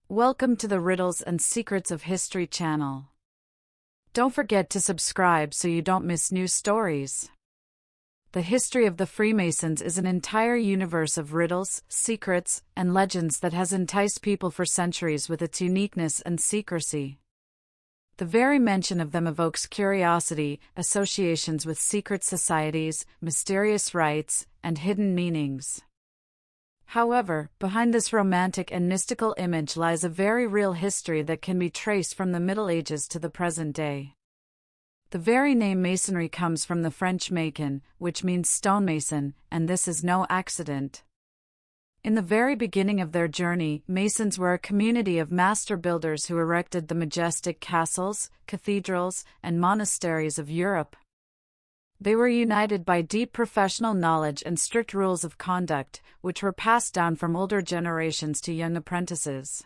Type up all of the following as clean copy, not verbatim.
Welcome to the Riddles and Secrets of History channel. Don't forget to subscribe so you don't miss new stories. The history of the Freemasons is an entire universe of riddles, secrets, and legends that has enticed people for centuries with its uniqueness and secrecy. The very mention of them evokes curiosity, associations with secret societies, mysterious rites, and hidden meanings. However, behind this romantic and mystical image lies a very real history that can be traced from the Middle Ages to the present day. The very name Masonry comes from the French macon, which means stonemason, and this is no accident. In the very beginning of their journey, Masons were a community of master builders who erected the majestic castles, cathedrals, and monasteries of Europe. They were united by deep professional knowledge and strict rules of conduct, which were passed down from older generations to young apprentices.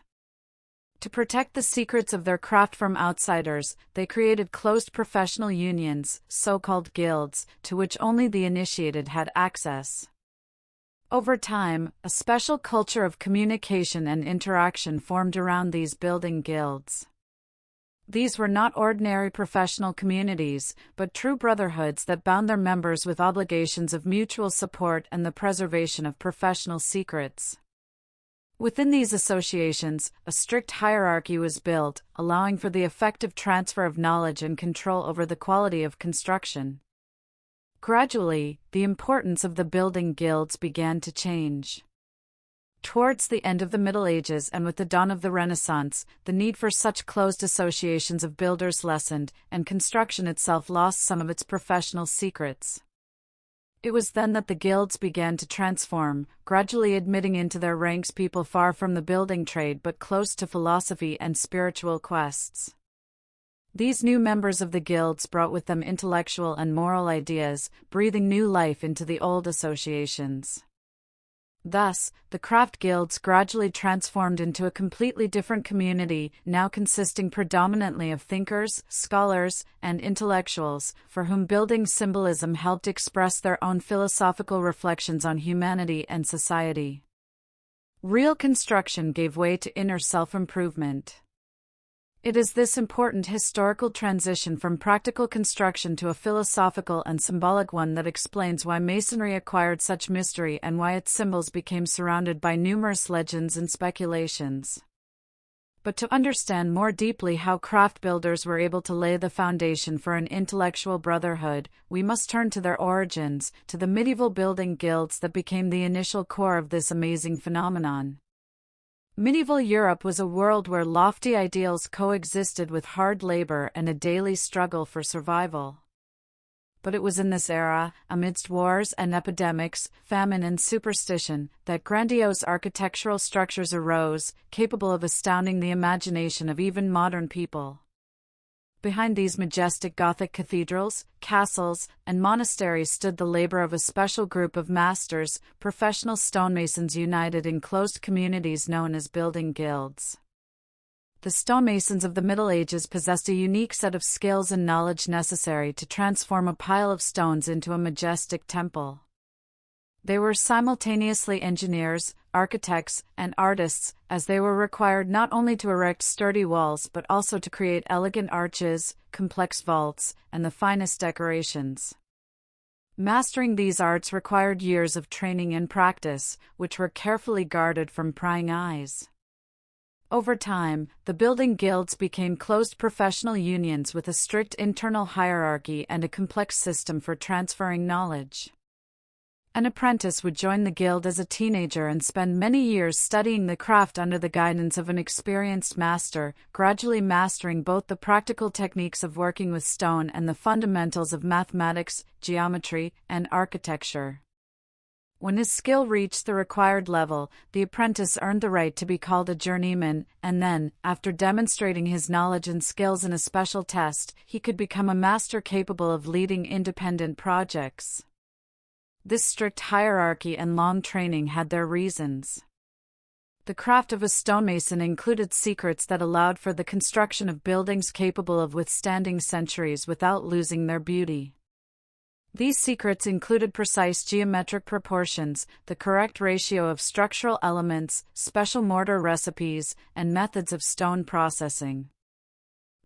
To protect the secrets of their craft from outsiders, they created closed professional unions, so-called guilds, to which only the initiated had access. Over time, a special culture of communication and interaction formed around these building guilds. These were not ordinary professional communities, but true brotherhoods that bound their members with obligations of mutual support and the preservation of professional secrets. Within these associations, a strict hierarchy was built, allowing for the effective transfer of knowledge and control over the quality of construction. Gradually, the importance of the building guilds began to change. Towards the end of the Middle Ages and with the dawn of the Renaissance, the need for such closed associations of builders lessened, and construction itself lost some of its professional secrets. It was then that the guilds began to transform, gradually admitting into their ranks people far from the building trade but close to philosophy and spiritual quests. These new members of the guilds brought with them intellectual and moral ideas, breathing new life into the old associations. Thus, the craft guilds gradually transformed into a completely different community, now consisting predominantly of thinkers, scholars, and intellectuals, for whom building symbolism helped express their own philosophical reflections on humanity and society. Real construction gave way to inner self-improvement. It is this important historical transition from practical construction to a philosophical and symbolic one that explains why Masonry acquired such mystery and why its symbols became surrounded by numerous legends and speculations. But to understand more deeply how craft builders were able to lay the foundation for an intellectual brotherhood, we must turn to their origins, to the medieval building guilds that became the initial core of this amazing phenomenon. Medieval Europe was a world where lofty ideals coexisted with hard labor and a daily struggle for survival. But it was in this era, amidst wars and epidemics, famine and superstition, that grandiose architectural structures arose, capable of astounding the imagination of even modern people. Behind these majestic Gothic cathedrals, castles, and monasteries stood the labor of a special group of masters, professional stonemasons united in closed communities known as building guilds. The stonemasons of the Middle Ages possessed a unique set of skills and knowledge necessary to transform a pile of stones into a majestic temple. They were simultaneously engineers, architects, and artists, as they were required not only to erect sturdy walls but also to create elegant arches, complex vaults, and the finest decorations. Mastering these arts required years of training and practice, which were carefully guarded from prying eyes. Over time, the building guilds became closed professional unions with a strict internal hierarchy and a complex system for transferring knowledge. An apprentice would join the guild as a teenager and spend many years studying the craft under the guidance of an experienced master, gradually mastering both the practical techniques of working with stone and the fundamentals of mathematics, geometry, and architecture. When his skill reached the required level, the apprentice earned the right to be called a journeyman, and then, after demonstrating his knowledge and skills in a special test, he could become a master capable of leading independent projects. This strict hierarchy and long training had their reasons. The craft of a stonemason included secrets that allowed for the construction of buildings capable of withstanding centuries without losing their beauty. These secrets included precise geometric proportions, the correct ratio of structural elements, special mortar recipes, and methods of stone processing.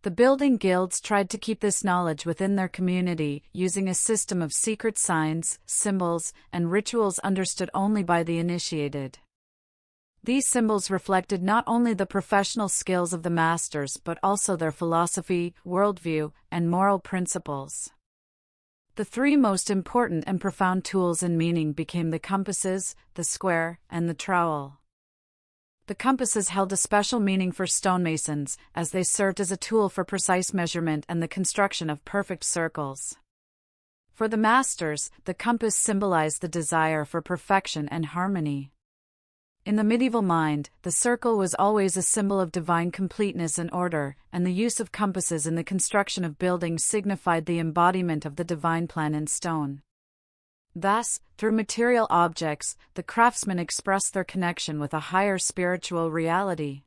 The building guilds tried to keep this knowledge within their community, using a system of secret signs, symbols, and rituals understood only by the initiated. These symbols reflected not only the professional skills of the masters but also their philosophy, worldview, and moral principles. The three most important and profound tools in meaning became the compasses, the square, and the trowel. The compasses held a special meaning for stonemasons, as they served as a tool for precise measurement and the construction of perfect circles. For the masters, the compass symbolized the desire for perfection and harmony. In the medieval mind, the circle was always a symbol of divine completeness and order, and the use of compasses in the construction of buildings signified the embodiment of the divine plan in stone. Thus, through material objects, the craftsmen expressed their connection with a higher spiritual reality.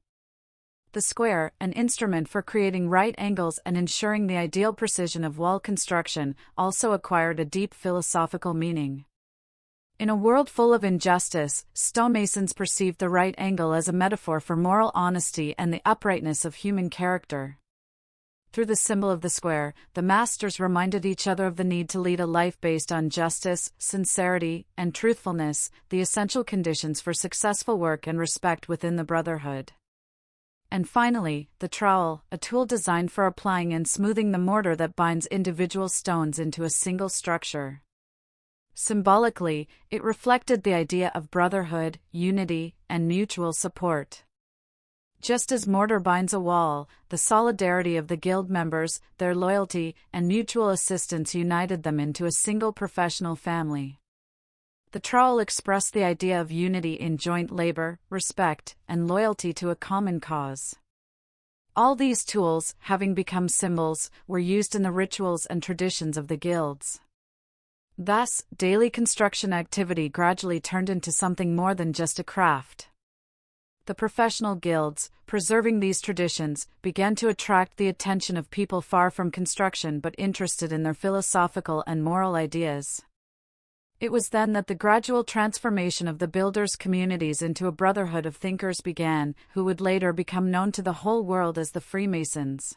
The square, an instrument for creating right angles and ensuring the ideal precision of wall construction, also acquired a deep philosophical meaning. In a world full of injustice, stonemasons perceived the right angle as a metaphor for moral honesty and the uprightness of human character. Through the symbol of the square, the masters reminded each other of the need to lead a life based on justice, sincerity, and truthfulness, the essential conditions for successful work and respect within the Brotherhood. And finally, the trowel, a tool designed for applying and smoothing the mortar that binds individual stones into a single structure. Symbolically, it reflected the idea of brotherhood, unity, and mutual support. Just as mortar binds a wall, the solidarity of the guild members, their loyalty, and mutual assistance united them into a single professional family. The trowel expressed the idea of unity in joint labor, respect, and loyalty to a common cause. All these tools, having become symbols, were used in the rituals and traditions of the guilds. Thus, daily construction activity gradually turned into something more than just a craft. The professional guilds, preserving these traditions, began to attract the attention of people far from construction but interested in their philosophical and moral ideas. It was then that the gradual transformation of the builders' communities into a brotherhood of thinkers began, who would later become known to the whole world as the Freemasons.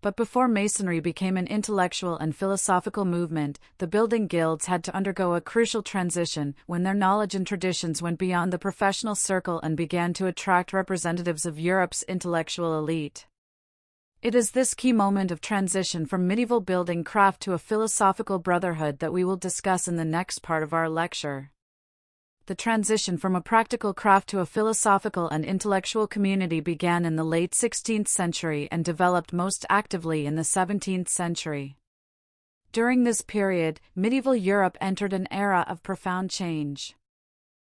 But before Masonry became an intellectual and philosophical movement, the building guilds had to undergo a crucial transition when their knowledge and traditions went beyond the professional circle and began to attract representatives of Europe's intellectual elite. It is this key moment of transition from medieval building craft to a philosophical brotherhood that we will discuss in the next part of our lecture. The transition from a practical craft to a philosophical and intellectual community began in the late 16th century and developed most actively in the 17th century. During this period, medieval Europe entered an era of profound change.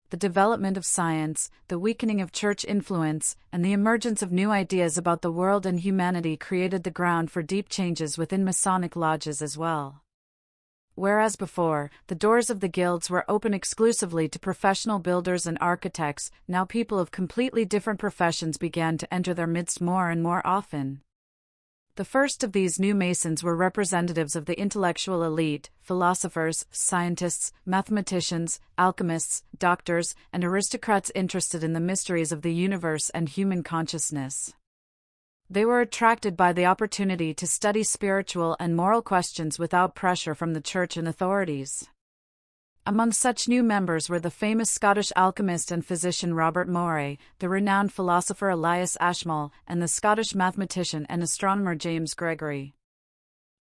The development of science, the weakening of church influence, and the emergence of new ideas about the world and humanity created the ground for deep changes within Masonic lodges as well. Whereas before, the doors of the guilds were open exclusively to professional builders and architects, now people of completely different professions began to enter their midst more and more often. The first of these new Masons were representatives of the intellectual elite, philosophers, scientists, mathematicians, alchemists, doctors, and aristocrats interested in the mysteries of the universe and human consciousness. They were attracted by the opportunity to study spiritual and moral questions without pressure from the church and authorities. Among such new members were the famous Scottish alchemist and physician Robert Moray, the renowned philosopher Elias Ashmole, and the Scottish mathematician and astronomer James Gregory.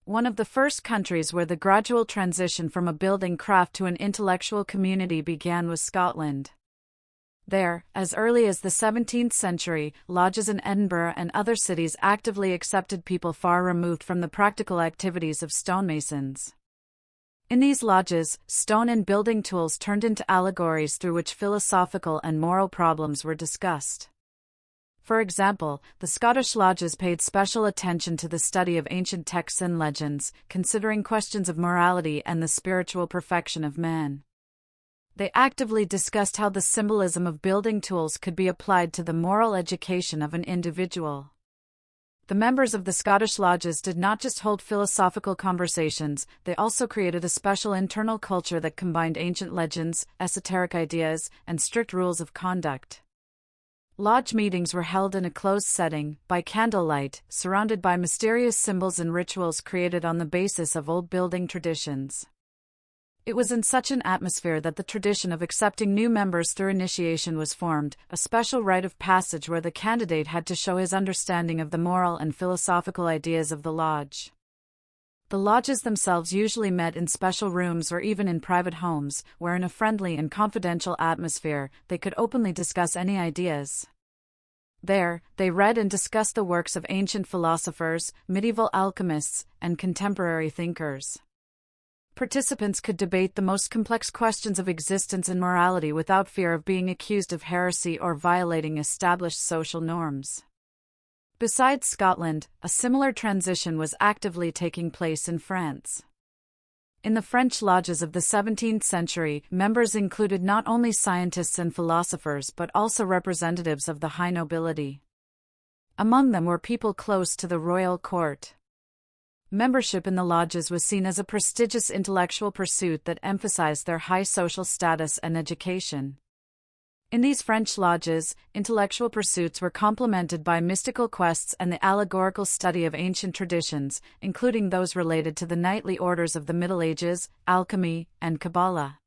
One of the first countries where the gradual transition from a building craft to an intellectual community began was Scotland. There, as early as the 17th century, lodges in Edinburgh and other cities actively accepted people far removed from the practical activities of stonemasons. In these lodges, stone and building tools turned into allegories through which philosophical and moral problems were discussed. For example, the Scottish lodges paid special attention to the study of ancient texts and legends, considering questions of morality and the spiritual perfection of man. They actively discussed how the symbolism of building tools could be applied to the moral education of an individual. The members of the Scottish lodges did not just hold philosophical conversations, they also created a special internal culture that combined ancient legends, esoteric ideas, and strict rules of conduct. Lodge meetings were held in a closed setting, by candlelight, surrounded by mysterious symbols and rituals created on the basis of old building traditions. It was in such an atmosphere that the tradition of accepting new members through initiation was formed, a special rite of passage where the candidate had to show his understanding of the moral and philosophical ideas of the lodge. The lodges themselves usually met in special rooms or even in private homes, where in a friendly and confidential atmosphere, they could openly discuss any ideas. There, they read and discussed the works of ancient philosophers, medieval alchemists, and contemporary thinkers. Participants could debate the most complex questions of existence and morality without fear of being accused of heresy or violating established social norms. Besides Scotland, a similar transition was actively taking place in France. In the French lodges of the 17th century, members included not only scientists and philosophers but also representatives of the high nobility. Among them were people close to the royal court. Membership in the lodges was seen as a prestigious intellectual pursuit that emphasized their high social status and education. In these French lodges, intellectual pursuits were complemented by mystical quests and the allegorical study of ancient traditions, including those related to the knightly orders of the Middle Ages, alchemy, and Kabbalah.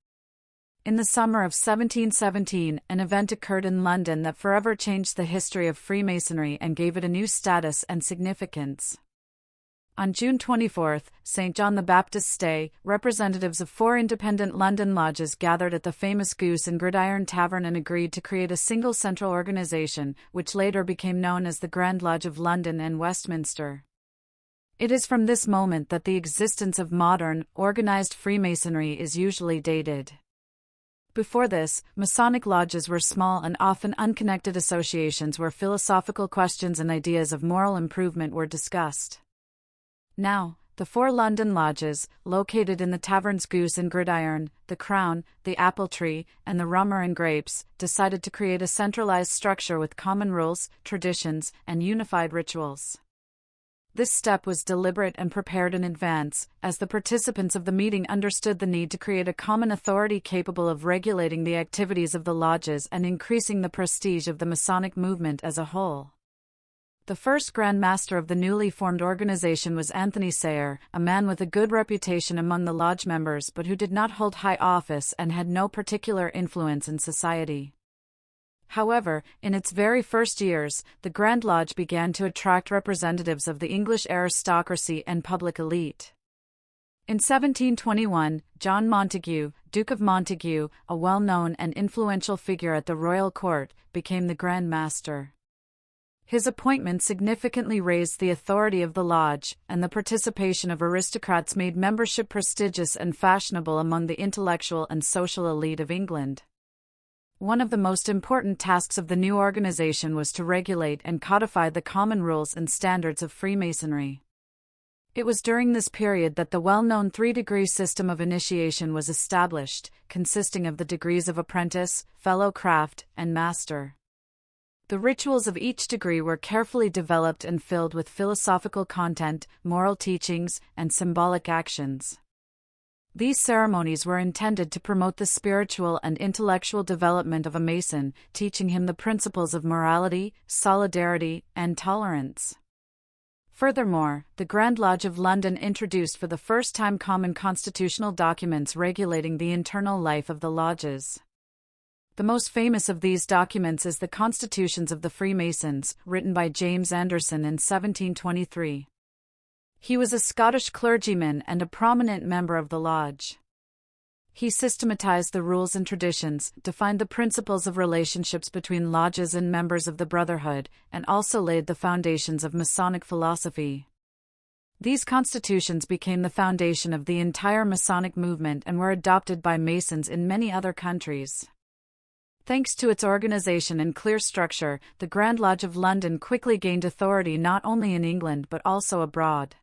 In the summer of 1717, an event occurred in London that forever changed the history of Freemasonry and gave it a new status and significance. On June 24, St. John the Baptist's Day, representatives of 4 independent London lodges gathered at the famous Goose and Gridiron Tavern and agreed to create a single central organisation, which later became known as the Grand Lodge of London and Westminster. It is from this moment that the existence of modern, organized Freemasonry is usually dated. Before this, Masonic lodges were small and often unconnected associations where philosophical questions and ideas of moral improvement were discussed. Now, the 4 London lodges, located in the taverns Goose and Gridiron, the Crown, the Apple Tree, and the Rummer and Grapes, decided to create a centralized structure with common rules, traditions, and unified rituals. This step was deliberate and prepared in advance, as the participants of the meeting understood the need to create a common authority capable of regulating the activities of the lodges and increasing the prestige of the Masonic movement as a whole. The first Grand Master of the newly formed organization was Anthony Sayer, a man with a good reputation among the lodge members but who did not hold high office and had no particular influence in society. However, in its very first years, the Grand Lodge began to attract representatives of the English aristocracy and public elite. In 1721, John Montague, Duke of Montague, a well-known and influential figure at the royal court, became the Grand Master. His appointment significantly raised the authority of the lodge, and the participation of aristocrats made membership prestigious and fashionable among the intellectual and social elite of England. One of the most important tasks of the new organization was to regulate and codify the common rules and standards of Freemasonry. It was during this period that the well-known 3-degree system of initiation was established, consisting of the degrees of apprentice, fellow craft, and master. The rituals of each degree were carefully developed and filled with philosophical content, moral teachings, and symbolic actions. These ceremonies were intended to promote the spiritual and intellectual development of a Mason, teaching him the principles of morality, solidarity, and tolerance. Furthermore, the Grand Lodge of London introduced for the first time common constitutional documents regulating the internal life of the lodges. The most famous of these documents is the Constitutions of the Freemasons, written by James Anderson in 1723. He was a Scottish clergyman and a prominent member of the lodge. He systematized the rules and traditions, defined the principles of relationships between lodges and members of the Brotherhood, and also laid the foundations of Masonic philosophy. These constitutions became the foundation of the entire Masonic movement and were adopted by Masons in many other countries. Thanks to its organization and clear structure, the Grand Lodge of London quickly gained authority not only in England but also abroad.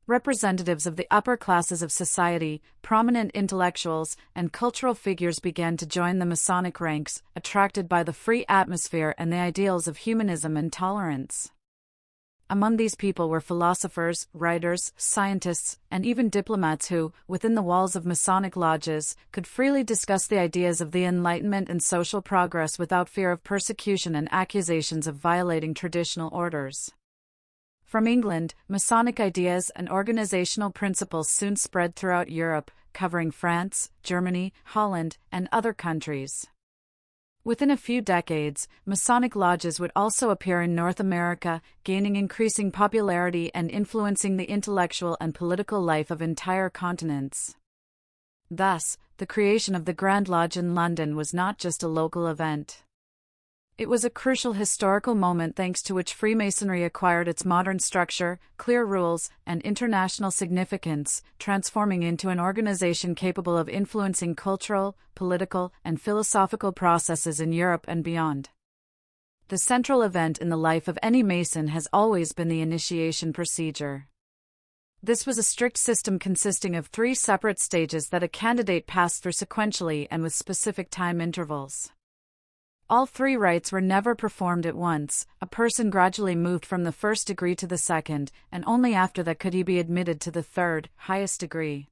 Representatives of the upper classes of society, prominent intellectuals, and cultural figures began to join the Masonic ranks, attracted by the free atmosphere and the ideals of humanism and tolerance. Among these people were philosophers, writers, scientists, and even diplomats who, within the walls of Masonic lodges, could freely discuss the ideas of the Enlightenment and social progress without fear of persecution and accusations of violating traditional orders. From England, Masonic ideas and organizational principles soon spread throughout Europe, covering France, Germany, Holland, and other countries. Within a few decades, Masonic lodges would also appear in North America, gaining increasing popularity and influencing the intellectual and political life of entire continents. Thus, the creation of the Grand Lodge in London was not just a local event. It was a crucial historical moment thanks to which Freemasonry acquired its modern structure, clear rules, and international significance, transforming into an organization capable of influencing cultural, political, and philosophical processes in Europe and beyond. The central event in the life of any Mason has always been the initiation procedure. This was a strict system consisting of 3 separate stages that a candidate passed through sequentially and with specific time intervals. All 3 rites were never performed at once. A person gradually moved from the first degree to the second, and only after that could he be admitted to the third, highest degree.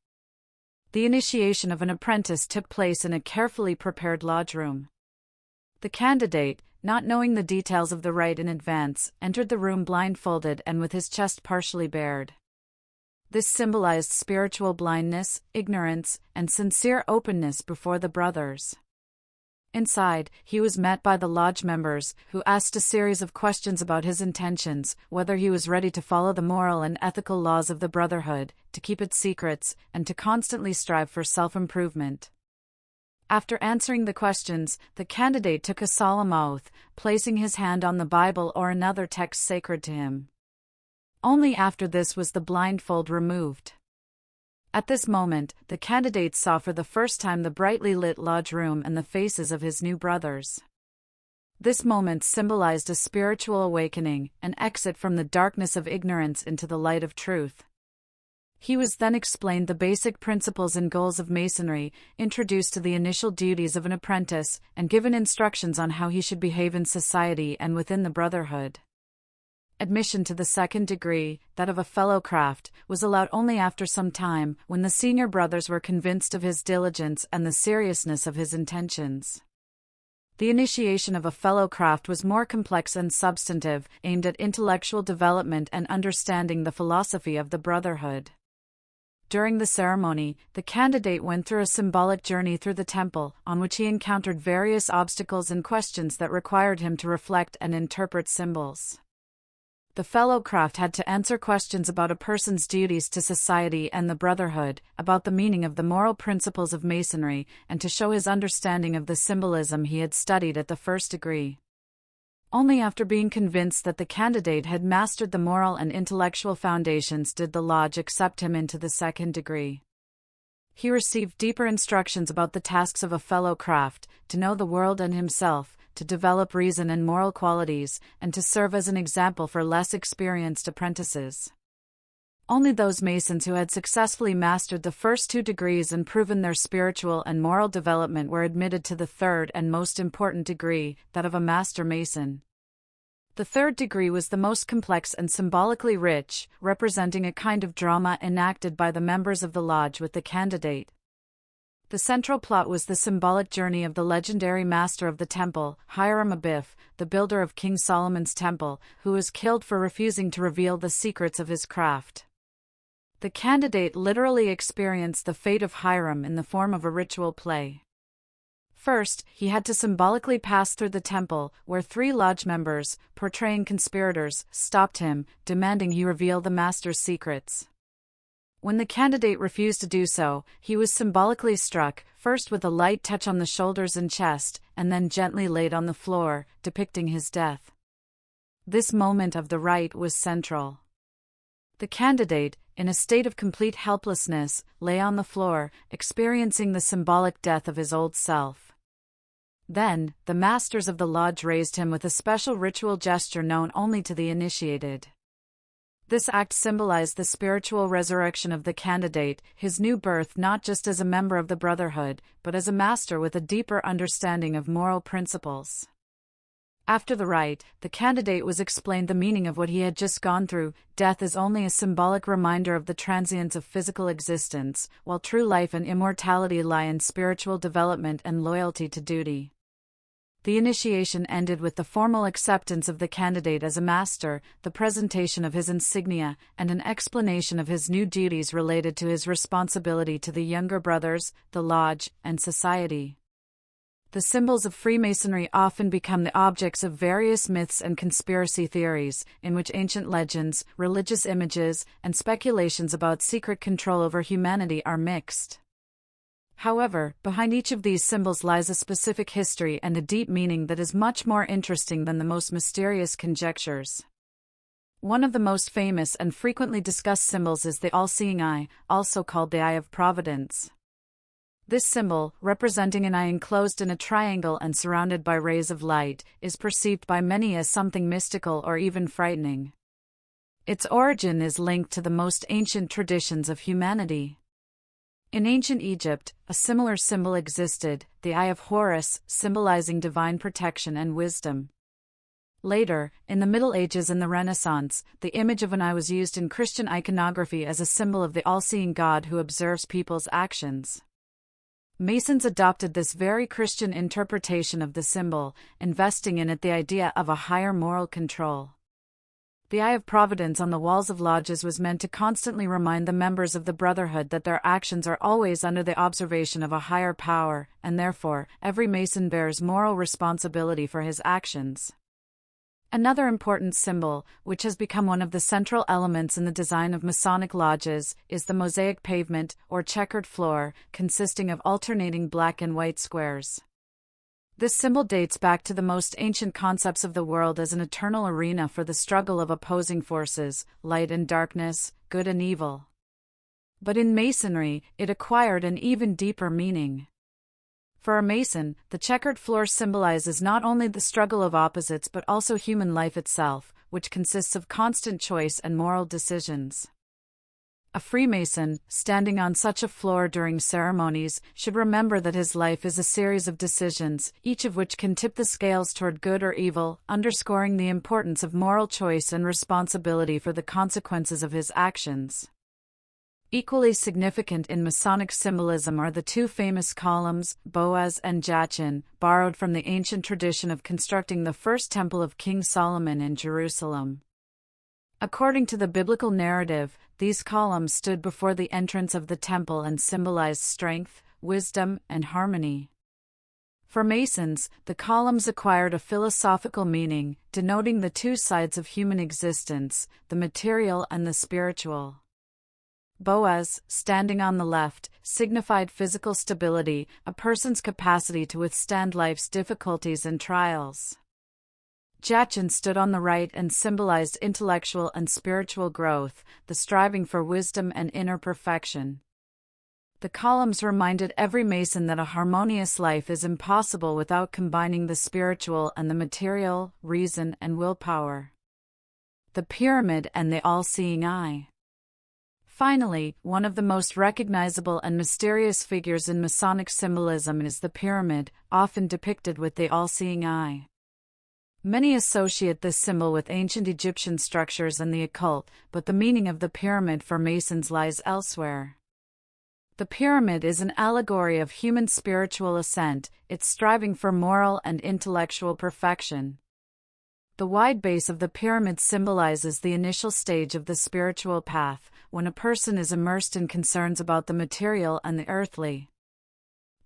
The initiation of an apprentice took place in a carefully prepared lodge room. The candidate, not knowing the details of the rite in advance, entered the room blindfolded and with his chest partially bared. This symbolized spiritual blindness, ignorance, and sincere openness before the brothers. Inside, he was met by the lodge members, who asked a series of questions about his intentions, whether he was ready to follow the moral and ethical laws of the Brotherhood, to keep its secrets, and to constantly strive for self-improvement. After answering the questions, the candidate took a solemn oath, placing his hand on the Bible or another text sacred to him. Only after this was the blindfold removed. At this moment, the candidate saw for the first time the brightly lit lodge room and the faces of his new brothers. This moment symbolized a spiritual awakening, an exit from the darkness of ignorance into the light of truth. He was then explained the basic principles and goals of Masonry, introduced to the initial duties of an apprentice, and given instructions on how he should behave in society and within the Brotherhood. Admission to the second degree, that of a fellow craft, was allowed only after some time, when the senior brothers were convinced of his diligence and the seriousness of his intentions. The initiation of a fellow craft was more complex and substantive, aimed at intellectual development and understanding the philosophy of the Brotherhood. During the ceremony, the candidate went through a symbolic journey through the temple, on which he encountered various obstacles and questions that required him to reflect and interpret symbols. The fellow craft had to answer questions about a person's duties to society and the Brotherhood, about the meaning of the moral principles of Masonry, and to show his understanding of the symbolism he had studied at the first degree. Only after being convinced that the candidate had mastered the moral and intellectual foundations did the lodge accept him into the second degree. He received deeper instructions about the tasks of a fellow craft, to know the world and himself, to develop reason and moral qualities, and to serve as an example for less experienced apprentices. Only those Masons who had successfully mastered the first 2 degrees and proven their spiritual and moral development were admitted to the third and most important degree, that of a Master Mason. The third degree was the most complex and symbolically rich, representing a kind of drama enacted by the members of the lodge with the candidate. The central plot was the symbolic journey of the legendary master of the temple, Hiram Abiff, the builder of King Solomon's temple, who was killed for refusing to reveal the secrets of his craft. The candidate literally experienced the fate of Hiram in the form of a ritual play. First, he had to symbolically pass through the temple, where 3 lodge members, portraying conspirators, stopped him, demanding he reveal the master's secrets. When the candidate refused to do so, he was symbolically struck, first with a light touch on the shoulders and chest, and then gently laid on the floor, depicting his death. This moment of the rite was central. The candidate, in a state of complete helplessness, lay on the floor, experiencing the symbolic death of his old self. Then, the masters of the lodge raised him with a special ritual gesture known only to the initiated. This act symbolized the spiritual resurrection of the candidate, his new birth not just as a member of the Brotherhood, but as a master with a deeper understanding of moral principles. After the rite, the candidate was explained the meaning of what he had just gone through. Death is only a symbolic reminder of the transience of physical existence, while true life and immortality lie in spiritual development and loyalty to duty. The initiation ended with the formal acceptance of the candidate as a master, the presentation of his insignia, and an explanation of his new duties related to his responsibility to the younger brothers, the lodge, and society. The symbols of Freemasonry often become the objects of various myths and conspiracy theories, in which ancient legends, religious images, and speculations about secret control over humanity are mixed. However, behind each of these symbols lies a specific history and a deep meaning that is much more interesting than the most mysterious conjectures. One of the most famous and frequently discussed symbols is the all-seeing eye, also called the Eye of Providence. This symbol, representing an eye enclosed in a triangle and surrounded by rays of light, is perceived by many as something mystical or even frightening. Its origin is linked to the most ancient traditions of humanity. In ancient Egypt, a similar symbol existed, the Eye of Horus, symbolizing divine protection and wisdom. Later, in the Middle Ages and the Renaissance, the image of an eye was used in Christian iconography as a symbol of the all-seeing God who observes people's actions. Masons adopted this very Christian interpretation of the symbol, investing in it the idea of a higher moral control. The Eye of Providence on the walls of lodges was meant to constantly remind the members of the Brotherhood that their actions are always under the observation of a higher power, and therefore, every Mason bears moral responsibility for his actions. Another important symbol, which has become one of the central elements in the design of Masonic lodges, is the mosaic pavement, or checkered floor, consisting of alternating black and white squares. This symbol dates back to the most ancient concepts of the world as an eternal arena for the struggle of opposing forces, light and darkness, good and evil. But in Masonry, it acquired an even deeper meaning. For a Mason, the checkered floor symbolizes not only the struggle of opposites but also human life itself, which consists of constant choice and moral decisions. A Freemason, standing on such a floor during ceremonies, should remember that his life is a series of decisions, each of which can tip the scales toward good or evil, underscoring the importance of moral choice and responsibility for the consequences of his actions. Equally significant in Masonic symbolism are the two famous columns, Boaz and Jachin, borrowed from the ancient tradition of constructing the first temple of King Solomon in Jerusalem. According to the biblical narrative, these columns stood before the entrance of the temple and symbolized strength, wisdom, and harmony. For Masons, the columns acquired a philosophical meaning, denoting the two sides of human existence, the material and the spiritual. Boaz, standing on the left, signified physical stability, a person's capacity to withstand life's difficulties and trials. Jachin stood on the right and symbolized intellectual and spiritual growth, the striving for wisdom and inner perfection. The columns reminded every Mason that a harmonious life is impossible without combining the spiritual and the material, reason and willpower. The pyramid and the all-seeing eye. Finally, one of the most recognizable and mysterious figures in Masonic symbolism is the pyramid, often depicted with the all-seeing eye. Many associate this symbol with ancient Egyptian structures and the occult, but the meaning of the pyramid for Masons lies elsewhere. The pyramid is an allegory of human spiritual ascent, its striving for moral and intellectual perfection. The wide base of the pyramid symbolizes the initial stage of the spiritual path, when a person is immersed in concerns about the material and the earthly.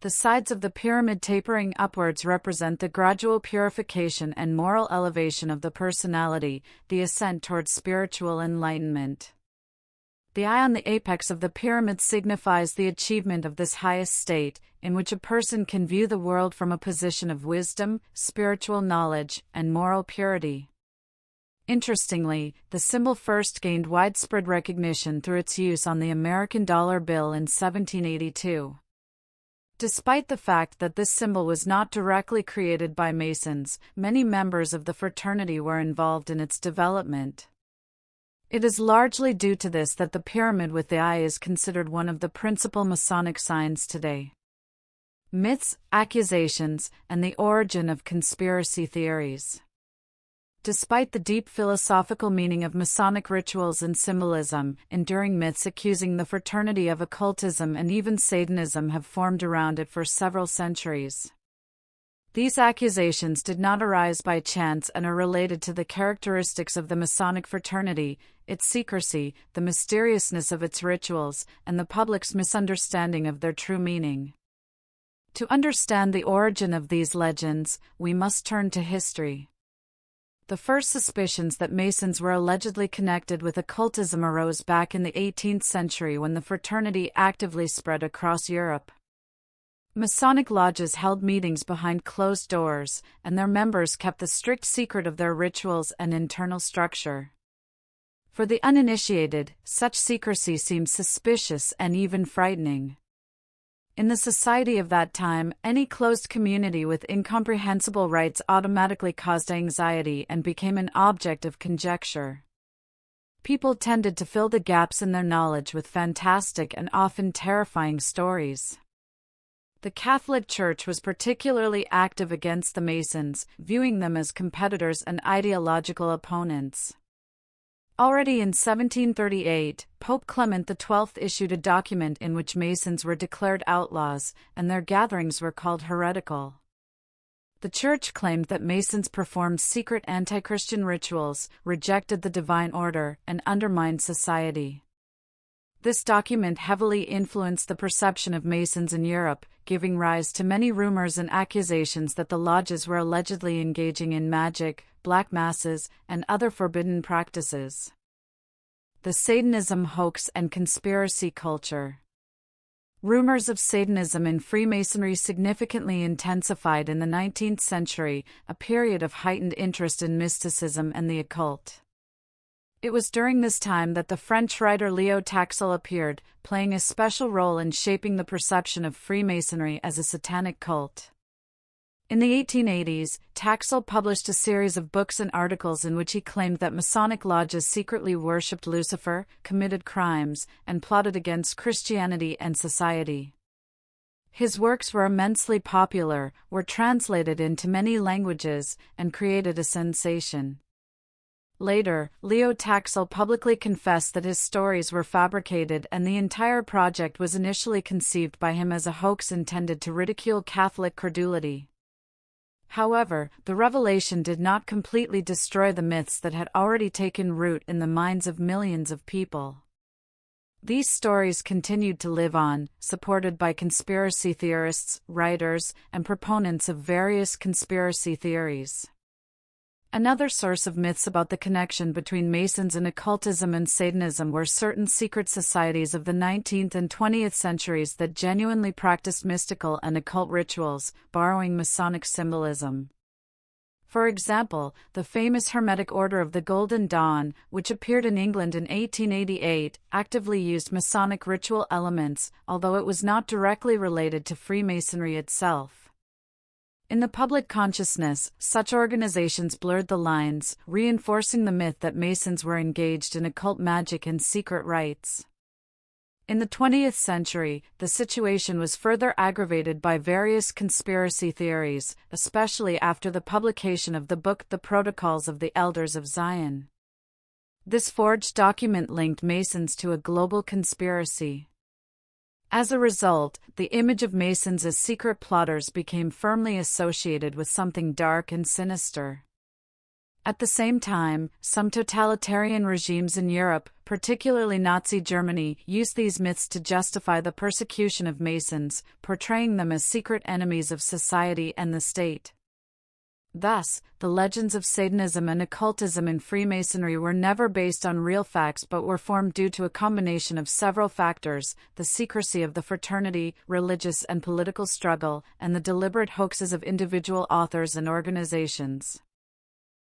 The sides of the pyramid tapering upwards represent the gradual purification and moral elevation of the personality, the ascent towards spiritual enlightenment. The eye on the apex of the pyramid signifies the achievement of this highest state, in which a person can view the world from a position of wisdom, spiritual knowledge, and moral purity. Interestingly, the symbol first gained widespread recognition through its use on the American dollar bill in 1782. Despite the fact that this symbol was not directly created by Masons, many members of the fraternity were involved in its development. It is largely due to this that the pyramid with the eye is considered one of the principal Masonic signs today. Myths, accusations, and the origin of conspiracy theories. Despite the deep philosophical meaning of Masonic rituals and symbolism, enduring myths accusing the fraternity of occultism and even Satanism have formed around it for several centuries. These accusations did not arise by chance and are related to the characteristics of the Masonic fraternity, its secrecy, the mysteriousness of its rituals, and the public's misunderstanding of their true meaning. To understand the origin of these legends, we must turn to history. The first suspicions that Masons were allegedly connected with occultism arose back in the 18th century when the fraternity actively spread across Europe. Masonic lodges held meetings behind closed doors, and their members kept the strict secret of their rituals and internal structure. For the uninitiated, such secrecy seemed suspicious and even frightening. In the society of that time, any closed community with incomprehensible rites automatically caused anxiety and became an object of conjecture. People tended to fill the gaps in their knowledge with fantastic and often terrifying stories. The Catholic Church was particularly active against the Masons, viewing them as competitors and ideological opponents. Already in 1738, Pope Clement XII issued a document in which Masons were declared outlaws, and their gatherings were called heretical. The Church claimed that Masons performed secret anti-Christian rituals, rejected the divine order, and undermined society. This document heavily influenced the perception of Masons in Europe, giving rise to many rumors and accusations that the lodges were allegedly engaging in magic, black masses, and other forbidden practices. The Satanism hoax and conspiracy culture. Rumors of Satanism in Freemasonry significantly intensified in the 19th century, a period of heightened interest in mysticism and the occult. It was during this time that the French writer Leo Taxil appeared, playing a special role in shaping the perception of Freemasonry as a satanic cult. In the 1880s, Taxil published a series of books and articles in which he claimed that Masonic lodges secretly worshipped Lucifer, committed crimes, and plotted against Christianity and society. His works were immensely popular, were translated into many languages, and created a sensation. Later, Leo Taxil publicly confessed that his stories were fabricated and the entire project was initially conceived by him as a hoax intended to ridicule Catholic credulity. However, the revelation did not completely destroy the myths that had already taken root in the minds of millions of people. These stories continued to live on, supported by conspiracy theorists, writers, and proponents of various conspiracy theories. Another source of myths about the connection between Masons and occultism and Satanism were certain secret societies of the 19th and 20th centuries that genuinely practiced mystical and occult rituals, borrowing Masonic symbolism. For example, the famous Hermetic Order of the Golden Dawn, which appeared in England in 1888, actively used Masonic ritual elements, although it was not directly related to Freemasonry itself. In the public consciousness, such organizations blurred the lines, reinforcing the myth that Masons were engaged in occult magic and secret rites. In the 20th century, the situation was further aggravated by various conspiracy theories, especially after the publication of the book The Protocols of the Elders of Zion. This forged document linked Masons to a global conspiracy. As a result, the image of Masons as secret plotters became firmly associated with something dark and sinister. At the same time, some totalitarian regimes in Europe, particularly Nazi Germany, used these myths to justify the persecution of Masons, portraying them as secret enemies of society and the state. Thus, the legends of Satanism and occultism in Freemasonry were never based on real facts but were formed due to a combination of several factors: the secrecy of the fraternity, religious and political struggle, and the deliberate hoaxes of individual authors and organizations.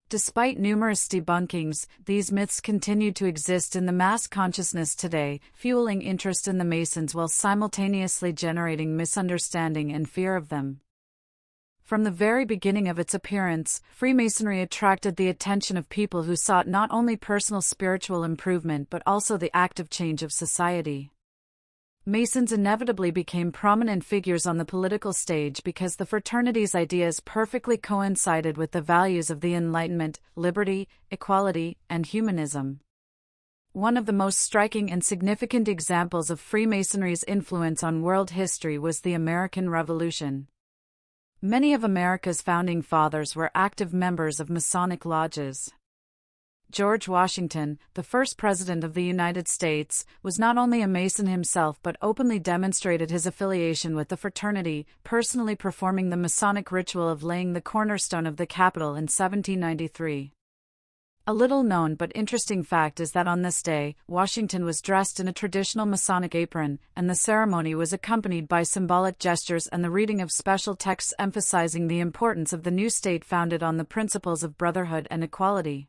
Despite numerous debunkings, these myths continue to exist in the mass consciousness today, fueling interest in the Masons while simultaneously generating misunderstanding and fear of them. From the very beginning of its appearance, Freemasonry attracted the attention of people who sought not only personal spiritual improvement but also the active change of society. Masons inevitably became prominent figures on the political stage because the fraternity's ideas perfectly coincided with the values of the Enlightenment, liberty, equality, and humanism. One of the most striking and significant examples of Freemasonry's influence on world history was the American Revolution. Many of America's founding fathers were active members of Masonic lodges. George Washington, the first president of the United States, was not only a Mason himself but openly demonstrated his affiliation with the fraternity, personally performing the Masonic ritual of laying the cornerstone of the Capitol in 1793. A little-known but interesting fact is that on this day, Washington was dressed in a traditional Masonic apron, and the ceremony was accompanied by symbolic gestures and the reading of special texts emphasizing the importance of the new state founded on the principles of brotherhood and equality.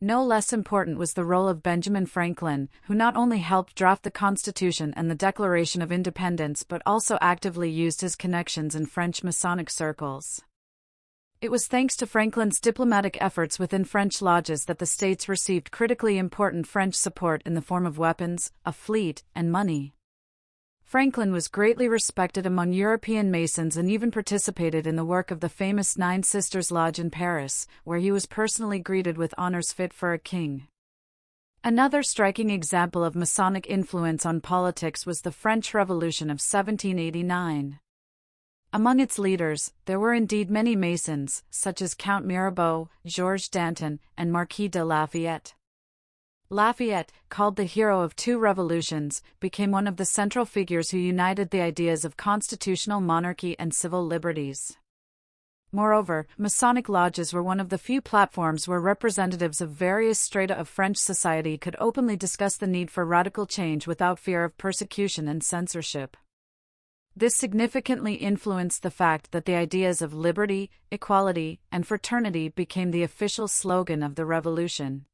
No less important was the role of Benjamin Franklin, who not only helped draft the Constitution and the Declaration of Independence but also actively used his connections in French Masonic circles. It was thanks to Franklin's diplomatic efforts within French lodges that the states received critically important French support in the form of weapons, a fleet, and money. Franklin was greatly respected among European Masons and even participated in the work of the famous Nine Sisters Lodge in Paris, where he was personally greeted with honors fit for a king. Another striking example of Masonic influence on politics was the French Revolution of 1789. Among its leaders, there were indeed many Masons, such as Count Mirabeau, Georges Danton, and Marquis de Lafayette. Lafayette, called the hero of two revolutions, became one of the central figures who united the ideas of constitutional monarchy and civil liberties. Moreover, Masonic lodges were one of the few platforms where representatives of various strata of French society could openly discuss the need for radical change without fear of persecution and censorship. This significantly influenced the fact that the ideas of liberty, equality, and fraternity became the official slogan of the revolution.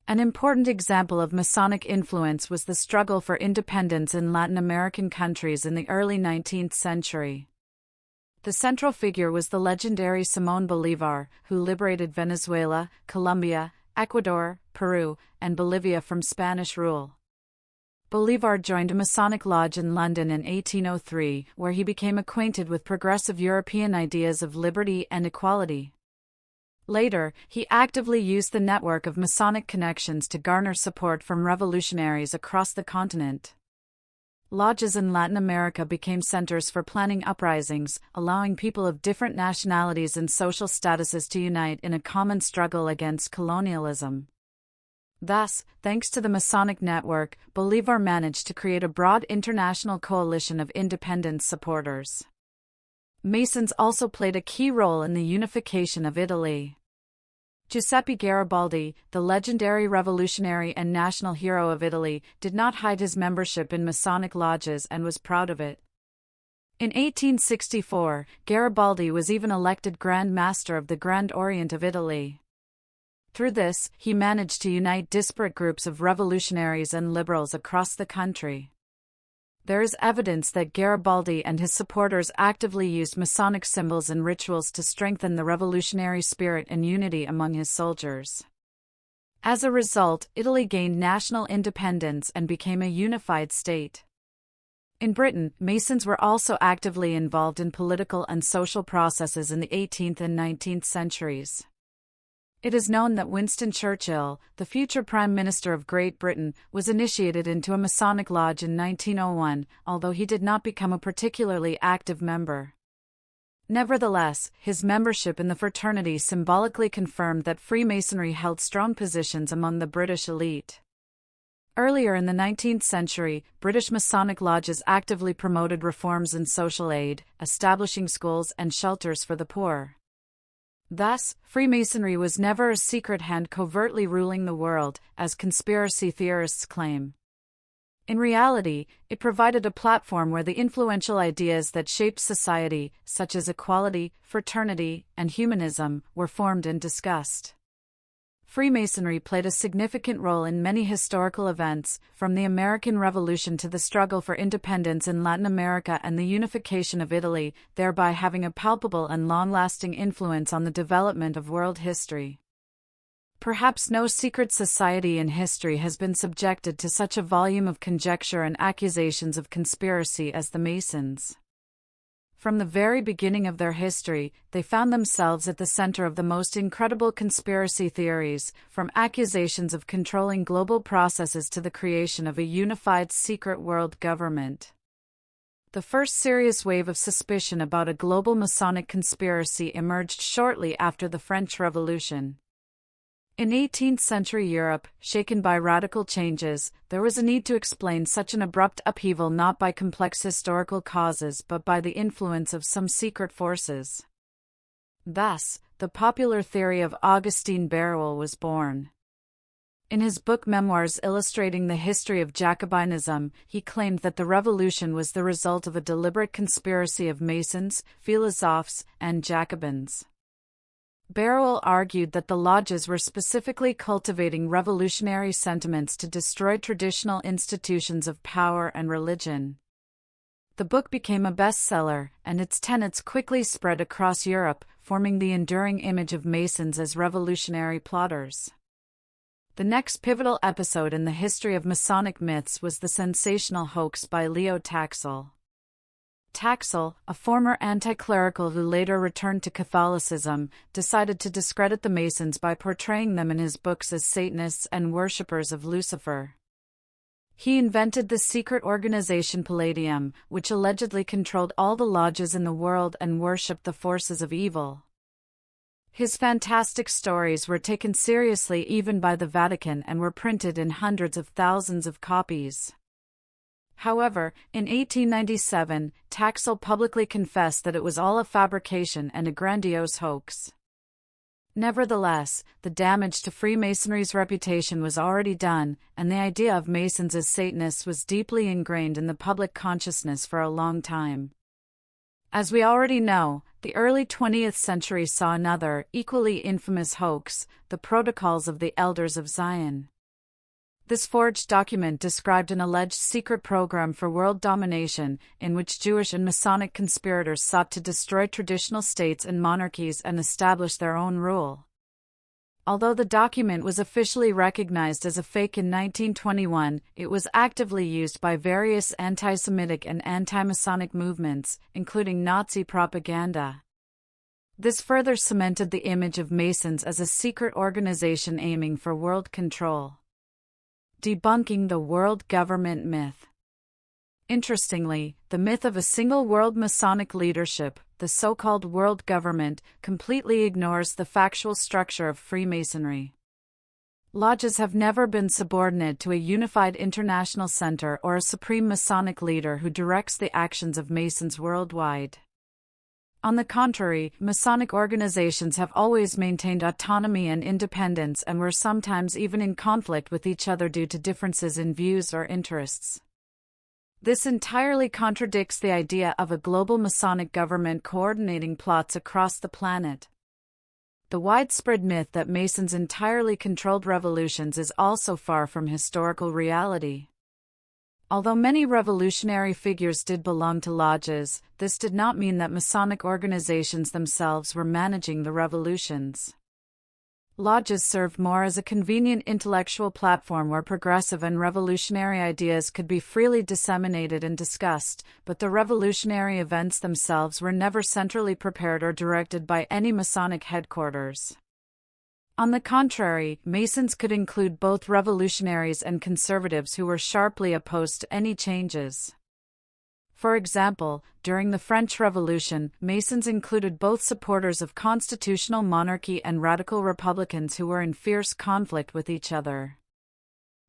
An important example of Masonic influence was the struggle for independence in Latin American countries in the early 19th century. The central figure was the legendary Simón Bolívar, who liberated Venezuela, Colombia, Ecuador, Peru, and Bolivia from Spanish rule. Bolívar joined a Masonic lodge in London in 1803, where he became acquainted with progressive European ideas of liberty and equality. Later, he actively used the network of Masonic connections to garner support from revolutionaries across the continent. Lodges in Latin America became centers for planning uprisings, allowing people of different nationalities and social statuses to unite in a common struggle against colonialism. Thus, thanks to the Masonic network, Bolívar managed to create a broad international coalition of independence supporters. Masons also played a key role in the unification of Italy. Giuseppe Garibaldi, the legendary revolutionary and national hero of Italy, did not hide his membership in Masonic lodges and was proud of it. In 1864, Garibaldi was even elected Grand Master of the Grand Orient of Italy. Through this, he managed to unite disparate groups of revolutionaries and liberals across the country. There is evidence that Garibaldi and his supporters actively used Masonic symbols and rituals to strengthen the revolutionary spirit and unity among his soldiers. As a result, Italy gained national independence and became a unified state. In Britain, Masons were also actively involved in political and social processes in the 18th and 19th centuries. It is known that Winston Churchill, the future Prime Minister of Great Britain, was initiated into a Masonic lodge in 1901, although he did not become a particularly active member. Nevertheless, his membership in the fraternity symbolically confirmed that Freemasonry held strong positions among the British elite. Earlier in the 19th century, British Masonic lodges actively promoted reforms in social aid, establishing schools and shelters for the poor. Thus, Freemasonry was never a secret hand covertly ruling the world, as conspiracy theorists claim. In reality, it provided a platform where the influential ideas that shaped society, such as equality, fraternity, and humanism, were formed and discussed. Freemasonry played a significant role in many historical events, from the American Revolution to the struggle for independence in Latin America and the unification of Italy, thereby having a palpable and long-lasting influence on the development of world history. Perhaps no secret society in history has been subjected to such a volume of conjecture and accusations of conspiracy as the Masons. From the very beginning of their history, they found themselves at the center of the most incredible conspiracy theories, from accusations of controlling global processes to the creation of a unified secret world government. The first serious wave of suspicion about a global Masonic conspiracy emerged shortly after the French Revolution. In 18th-century Europe, shaken by radical changes, there was a need to explain such an abrupt upheaval not by complex historical causes but by the influence of some secret forces. Thus, the popular theory of Augustin Barruel was born. In his book Memoirs illustrating the history of Jacobinism, he claimed that the revolution was the result of a deliberate conspiracy of Masons, philosophes, and Jacobins. Barruel argued that the lodges were specifically cultivating revolutionary sentiments to destroy traditional institutions of power and religion. The book became a bestseller, and its tenets quickly spread across Europe, forming the enduring image of Masons as revolutionary plotters. The next pivotal episode in the history of Masonic myths was the sensational hoax by Leo Taxil. Taxil, a former anti-clerical who later returned to Catholicism, decided to discredit the Masons by portraying them in his books as Satanists and worshippers of Lucifer. He invented the secret organization Palladium, which allegedly controlled all the lodges in the world and worshipped the forces of evil. His fantastic stories were taken seriously even by the Vatican and were printed in hundreds of thousands of copies. However, in 1897, Taxil publicly confessed that it was all a fabrication and a grandiose hoax. Nevertheless, the damage to Freemasonry's reputation was already done, and the idea of Masons as Satanists was deeply ingrained in the public consciousness for a long time. As we already know, the early 20th century saw another, equally infamous hoax, the Protocols of the Elders of Zion. This forged document described an alleged secret program for world domination, in which Jewish and Masonic conspirators sought to destroy traditional states and monarchies and establish their own rule. Although the document was officially recognized as a fake in 1921, it was actively used by various anti-Semitic and anti-Masonic movements, including Nazi propaganda. This further cemented the image of Masons as a secret organization aiming for world control. Debunking the world government myth. Interestingly, the myth of a single world Masonic leadership, the so-called world government, completely ignores the factual structure of Freemasonry. Lodges have never been subordinate to a unified international center or a supreme Masonic leader who directs the actions of Masons worldwide. On the contrary, Masonic organizations have always maintained autonomy and independence and were sometimes even in conflict with each other due to differences in views or interests. This entirely contradicts the idea of a global Masonic government coordinating plots across the planet. The widespread myth that Masons entirely controlled revolutions is also far from historical reality. Although many revolutionary figures did belong to lodges, this did not mean that Masonic organizations themselves were managing the revolutions. Lodges served more as a convenient intellectual platform where progressive and revolutionary ideas could be freely disseminated and discussed, but the revolutionary events themselves were never centrally prepared or directed by any Masonic headquarters. On the contrary, Masons could include both revolutionaries and conservatives who were sharply opposed to any changes. For example, during the French Revolution, Masons included both supporters of constitutional monarchy and radical republicans who were in fierce conflict with each other.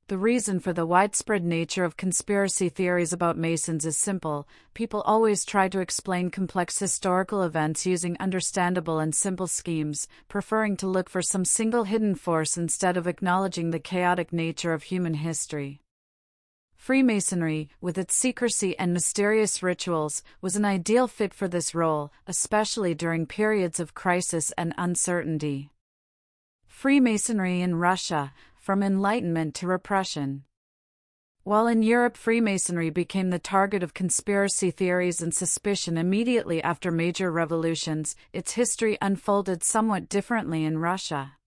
The reason for the widespread nature of conspiracy theories about Masons is simple: people always try to explain complex historical events using understandable and simple schemes, preferring to look for some single hidden force instead of acknowledging the chaotic nature of human history. Freemasonry, with its secrecy and mysterious rituals, was an ideal fit for this role, especially during periods of crisis and uncertainty. Freemasonry in Russia, from Enlightenment to repression. While in Europe Freemasonry became the target of conspiracy theories and suspicion immediately after major revolutions, its history unfolded somewhat differently in Russia.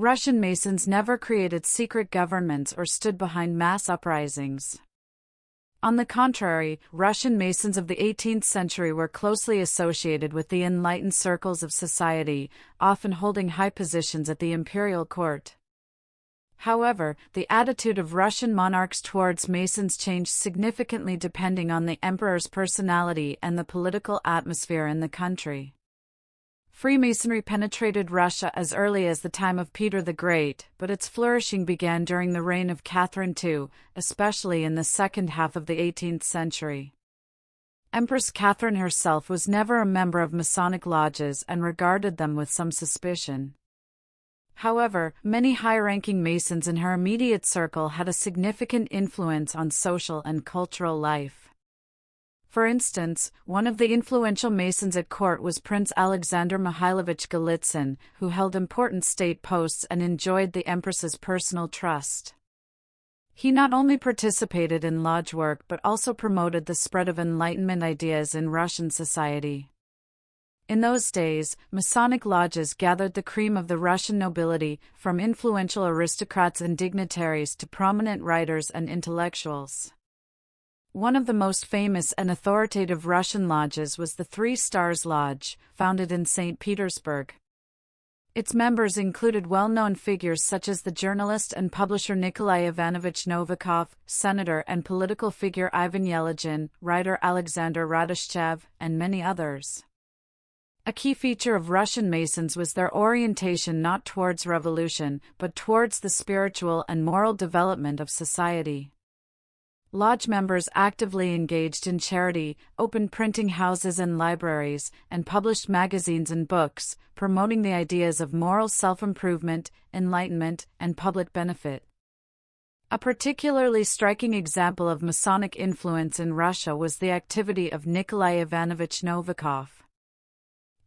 Russian Masons never created secret governments or stood behind mass uprisings. On the contrary, Russian Masons of the 18th century were closely associated with the enlightened circles of society, often holding high positions at the imperial court. However, the attitude of Russian monarchs towards Masons changed significantly depending on the emperor's personality and the political atmosphere in the country. Freemasonry penetrated Russia as early as the time of Peter the Great, but its flourishing began during the reign of Catherine II, especially in the second half of the 18th century. Empress Catherine herself was never a member of Masonic lodges and regarded them with some suspicion. However, many high-ranking Masons in her immediate circle had a significant influence on social and cultural life. For instance, one of the influential Masons at court was Prince Alexander Mikhailovich Golitsyn, who held important state posts and enjoyed the Empress's personal trust. He not only participated in lodge work but also promoted the spread of Enlightenment ideas in Russian society. In those days, Masonic lodges gathered the cream of the Russian nobility, from influential aristocrats and dignitaries to prominent writers and intellectuals. One of the most famous and authoritative Russian lodges was the Three Stars Lodge, founded in St. Petersburg. Its members included well-known figures such as the journalist and publisher Nikolai Ivanovich Novikov, senator and political figure Ivan Yelagin, writer Alexander Radishchev, and many others. A key feature of Russian Masons was their orientation not towards revolution, but towards the spiritual and moral development of society. Lodge members actively engaged in charity, opened printing houses and libraries, and published magazines and books, promoting the ideas of moral self-improvement, enlightenment, and public benefit. A particularly striking example of Masonic influence in Russia was the activity of Nikolai Ivanovich Novikov.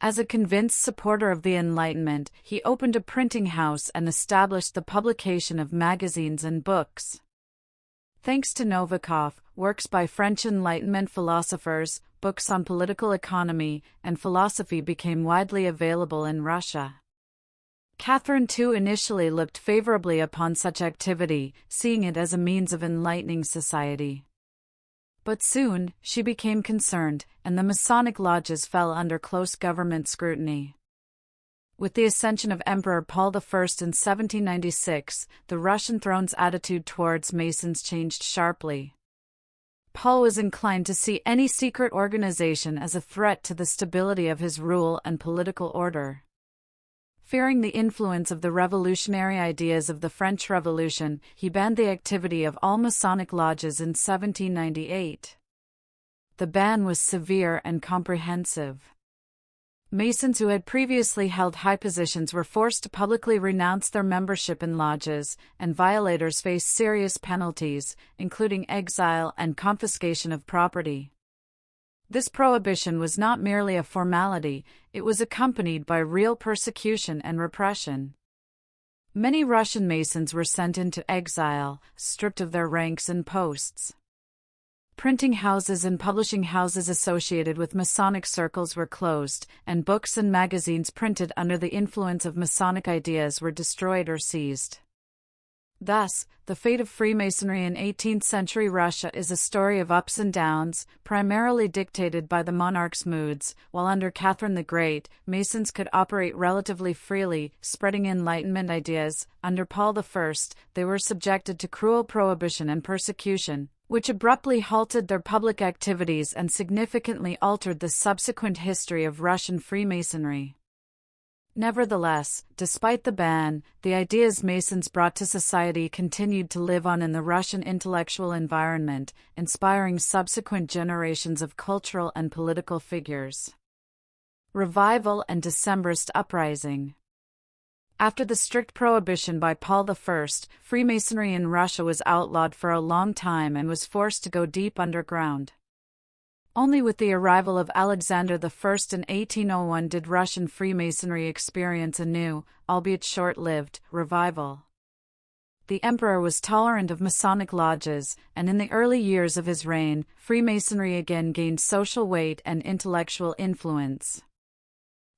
As a convinced supporter of the Enlightenment, he opened a printing house and established the publication of magazines and books. Thanks to Novikov, works by French Enlightenment philosophers, books on political economy, and philosophy became widely available in Russia. Catherine II initially looked favorably upon such activity, seeing it as a means of enlightening society. But soon, she became concerned, and the Masonic lodges fell under close government scrutiny. With the ascension of Emperor Paul I in 1796, the Russian throne's attitude towards Masons changed sharply. Paul was inclined to see any secret organization as a threat to the stability of his rule and political order. Fearing the influence of the revolutionary ideas of the French Revolution, he banned the activity of all Masonic lodges in 1798. The ban was severe and comprehensive. Masons who had previously held high positions were forced to publicly renounce their membership in lodges, and violators faced serious penalties, including exile and confiscation of property. This prohibition was not merely a formality, it was accompanied by real persecution and repression. Many Russian Masons were sent into exile, stripped of their ranks and posts. Printing houses and publishing houses associated with Masonic circles were closed, and books and magazines printed under the influence of Masonic ideas were destroyed or seized. Thus, the fate of Freemasonry in 18th-century Russia is a story of ups and downs, primarily dictated by the monarch's moods. While under Catherine the Great, Masons could operate relatively freely, spreading Enlightenment ideas, under Paul I, they were subjected to cruel prohibition and persecution, which abruptly halted their public activities and significantly altered the subsequent history of Russian Freemasonry. Nevertheless, despite the ban, the ideas Masons brought to society continued to live on in the Russian intellectual environment, inspiring subsequent generations of cultural and political figures. Revival and Decembrist uprising. After the strict prohibition by Paul I, Freemasonry in Russia was outlawed for a long time and was forced to go deep underground. Only with the arrival of Alexander I in 1801 did Russian Freemasonry experience a new, albeit short-lived, revival. The emperor was tolerant of Masonic lodges, and in the early years of his reign, Freemasonry again gained social weight and intellectual influence.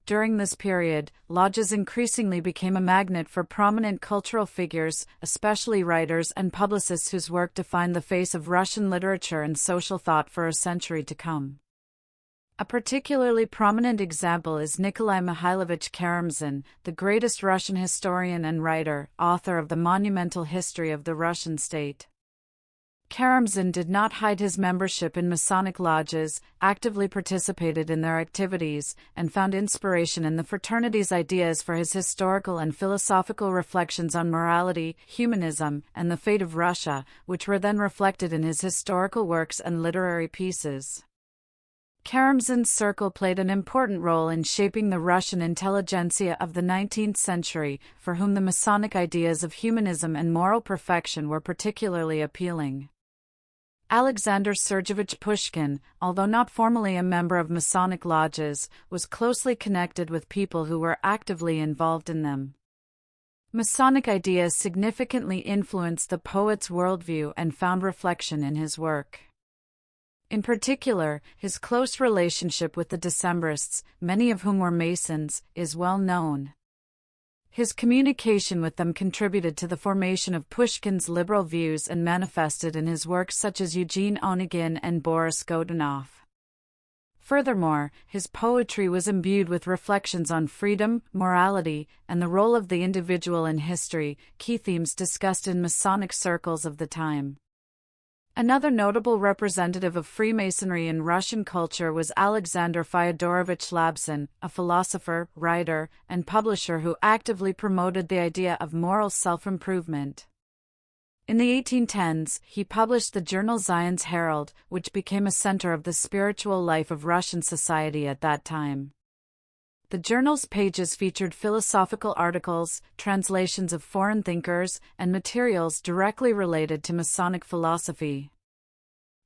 During this period, lodges increasingly became a magnet for prominent cultural figures, especially writers and publicists whose work defined the face of Russian literature and social thought for a century to come. A particularly prominent example is Nikolai Mikhailovich Karamzin, the greatest Russian historian and writer, author of the monumental history of the Russian state. Karamzin did not hide his membership in Masonic lodges, actively participated in their activities, and found inspiration in the fraternity's ideas for his historical and philosophical reflections on morality, humanism, and the fate of Russia, which were then reflected in his historical works and literary pieces. Karamzin's circle played an important role in shaping the Russian intelligentsia of the 19th century, for whom the Masonic ideas of humanism and moral perfection were particularly appealing. Alexander Sergeyevich Pushkin, although not formally a member of Masonic lodges, was closely connected with people who were actively involved in them. Masonic ideas significantly influenced the poet's worldview and found reflection in his work. In particular, his close relationship with the Decembrists, many of whom were Masons, is well known. His communication with them contributed to the formation of Pushkin's liberal views and manifested in his works such as Eugene Onegin and Boris Godunov. Furthermore, his poetry was imbued with reflections on freedom, morality, and the role of the individual in history, key themes discussed in Masonic circles of the time. Another notable representative of Freemasonry in Russian culture was Alexander Fyodorovich Labsin, a philosopher, writer, and publisher who actively promoted the idea of moral self-improvement. In the 1810s, he published the journal Zion's Herald, which became a center of the spiritual life of Russian society at that time. The journal's pages featured philosophical articles, translations of foreign thinkers, and materials directly related to Masonic philosophy.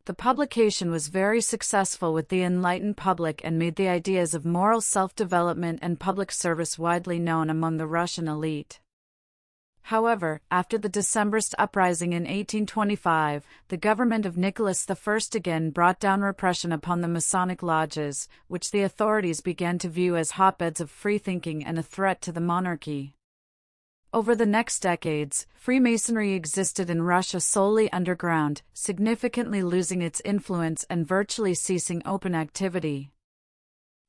The publication was very successful with the enlightened public and made the ideas of moral self-development and public service widely known among the Russian elite. However, after the Decembrist uprising in 1825, the government of Nicholas I again brought down repression upon the Masonic lodges, which the authorities began to view as hotbeds of free-thinking and a threat to the monarchy. Over the next decades, Freemasonry existed in Russia solely underground, significantly losing its influence and virtually ceasing open activity.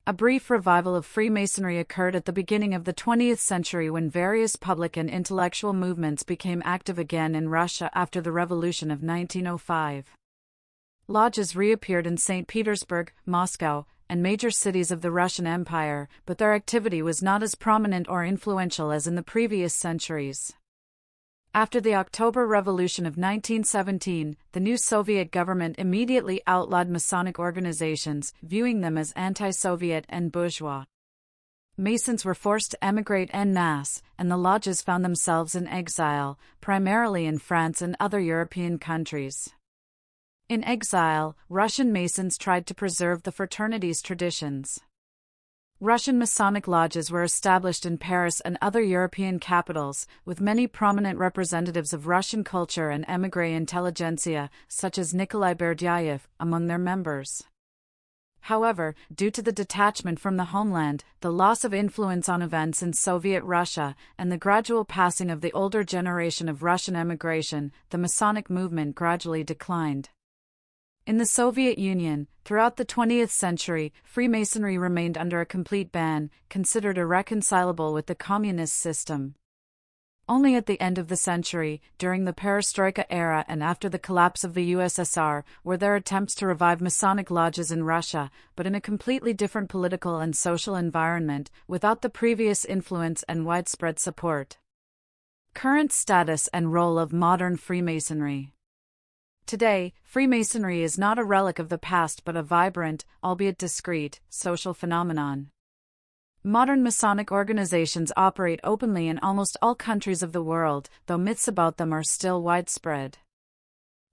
A brief revival of Freemasonry occurred at the beginning of the 20th century when various public and intellectual movements became active again in Russia after the Revolution of 1905. Lodges reappeared in St. Petersburg, Moscow, and major cities of the Russian Empire, but their activity was not as prominent or influential as in the previous centuries. After the October Revolution of 1917, the new Soviet government immediately outlawed Masonic organizations, viewing them as anti-Soviet and bourgeois. Masons were forced to emigrate en masse, and the lodges found themselves in exile, primarily in France and other European countries. In exile, Russian Masons tried to preserve the fraternity's traditions. Russian Masonic lodges were established in Paris and other European capitals, with many prominent representatives of Russian culture and émigré intelligentsia, such as Nikolai Berdyaev, among their members. However, due to the detachment from the homeland, the loss of influence on events in Soviet Russia, and the gradual passing of the older generation of Russian emigration, the Masonic movement gradually declined. In the Soviet Union, throughout the 20th century, Freemasonry remained under a complete ban, considered irreconcilable with the communist system. Only at the end of the century, during the Perestroika era and after the collapse of the USSR, were there attempts to revive Masonic lodges in Russia, but in a completely different political and social environment, without the previous influence and widespread support. Current status and role of modern Freemasonry. Today, Freemasonry is not a relic of the past but a vibrant, albeit discreet, social phenomenon. Modern Masonic organizations operate openly in almost all countries of the world, though myths about them are still widespread.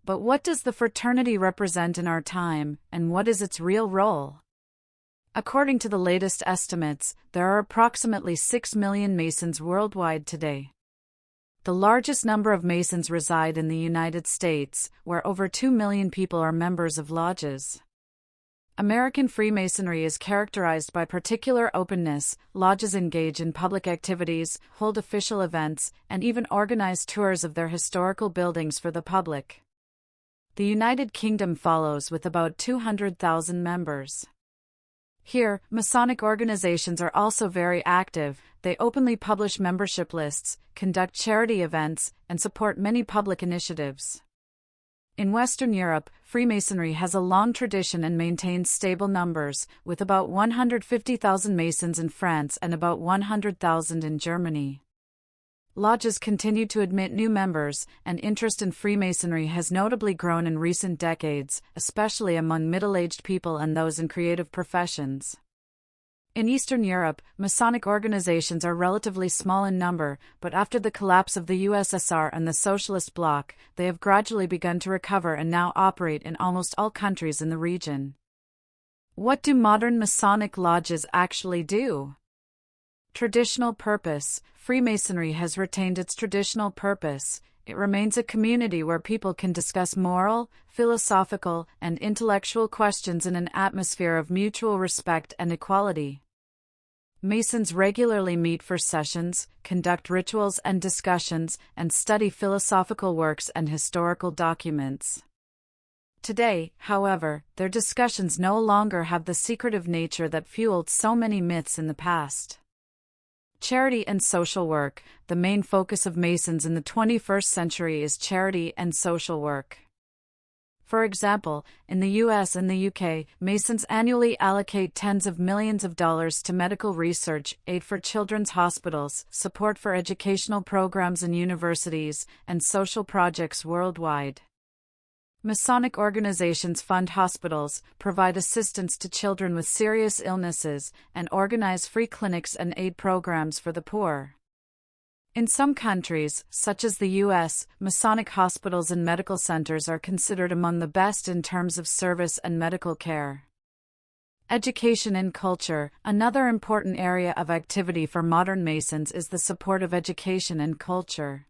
But what does the fraternity represent in our time, and what is its real role? According to the latest estimates, there are approximately 6 million Masons worldwide today. The largest number of Masons reside in the United States, where over 2 million people are members of lodges. American Freemasonry is characterized by particular openness. Lodges engage in public activities, hold official events, and even organize tours of their historical buildings for the public. The United Kingdom follows with about 200,000 members. Here, Masonic organizations are also very active. They openly publish membership lists, conduct charity events, and support many public initiatives. In Western Europe, Freemasonry has a long tradition and maintains stable numbers, with about 150,000 Masons in France and about 100,000 in Germany. Lodges continue to admit new members, and interest in Freemasonry has notably grown in recent decades, especially among middle-aged people and those in creative professions. In Eastern Europe, Masonic organizations are relatively small in number, but after the collapse of the USSR and the Socialist bloc, they have gradually begun to recover and now operate in almost all countries in the region. What do modern Masonic lodges actually do? Traditional purpose. Freemasonry has retained its traditional purpose. It remains a community where people can discuss moral, philosophical, and intellectual questions in an atmosphere of mutual respect and equality. Masons regularly meet for sessions, conduct rituals and discussions, and study philosophical works and historical documents. Today, however, their discussions no longer have the secretive nature that fueled so many myths in the past. Charity and social work. The main focus of Masons in the 21st century is charity and social work. For example, in the US and the UK, Masons annually allocate tens of millions of dollars to medical research, aid for children's hospitals, support for educational programs in universities, and social projects worldwide. Masonic organizations fund hospitals, provide assistance to children with serious illnesses, and organize free clinics and aid programs for the poor. In some countries, such as the US, Masonic hospitals and medical centers are considered among the best in terms of service and medical care. Education and culture. Another important area of activity for modern Masons is the support of education and culture.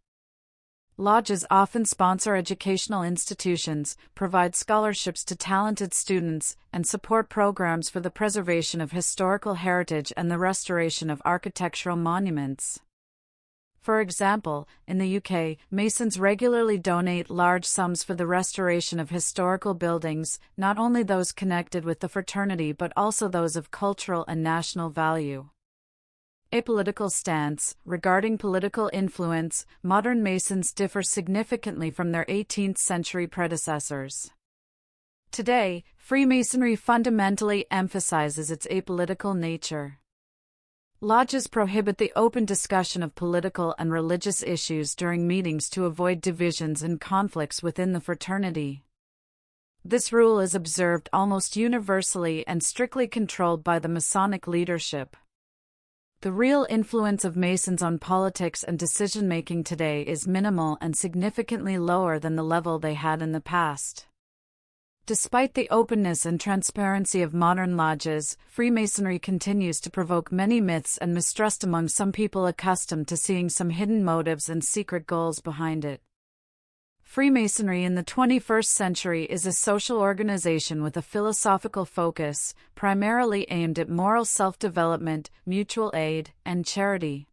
Lodges often sponsor educational institutions, provide scholarships to talented students, and support programs for the preservation of historical heritage and the restoration of architectural monuments. For example, in the UK, Masons regularly donate large sums for the restoration of historical buildings, not only those connected with the fraternity but also those of cultural and national value. Apolitical stance. Regarding political influence, modern Masons differ significantly from their 18th century predecessors. Today, Freemasonry fundamentally emphasizes its apolitical nature. Lodges prohibit the open discussion of political and religious issues during meetings to avoid divisions and conflicts within the fraternity. This rule is observed almost universally and strictly controlled by the Masonic leadership. The real influence of Masons on politics and decision-making today is minimal and significantly lower than the level they had in the past. Despite the openness and transparency of modern lodges, Freemasonry continues to provoke many myths and mistrust among some people accustomed to seeing some hidden motives and secret goals behind it. Freemasonry in the 21st century is a social organization with a philosophical focus, primarily aimed at moral self-development, mutual aid, and charity.